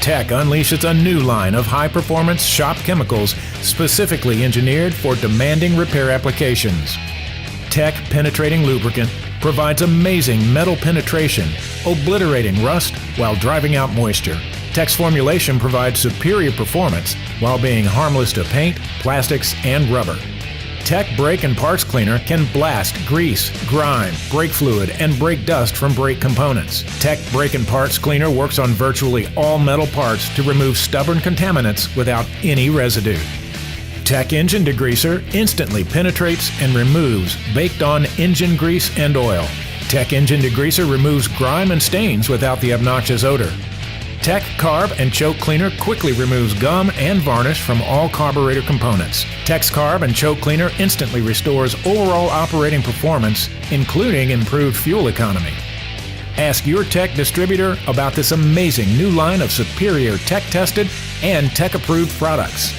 Tech unleashes a new line of high-performance shop chemicals specifically engineered for demanding repair applications. Tech Penetrating Lubricant provides amazing metal penetration, obliterating rust while driving out moisture. Tech's formulation provides superior performance while being harmless to paint, plastics, and rubber. Tech Brake and Parts Cleaner can blast grease, grime, brake fluid, and brake dust from brake components. Tech Brake and Parts Cleaner works on virtually all metal parts to remove stubborn contaminants without any residue. Tech Engine Degreaser instantly penetrates and removes baked-on engine grease and oil. Tech Engine Degreaser removes grime and stains without the obnoxious odor. Tech Carb and Choke Cleaner quickly removes gum and varnish from all carburetor components. Tech's Carb and Choke Cleaner instantly restores overall operating performance, including improved fuel economy. Ask your Tech distributor about this amazing new line of superior Tech-tested and Tech-approved products.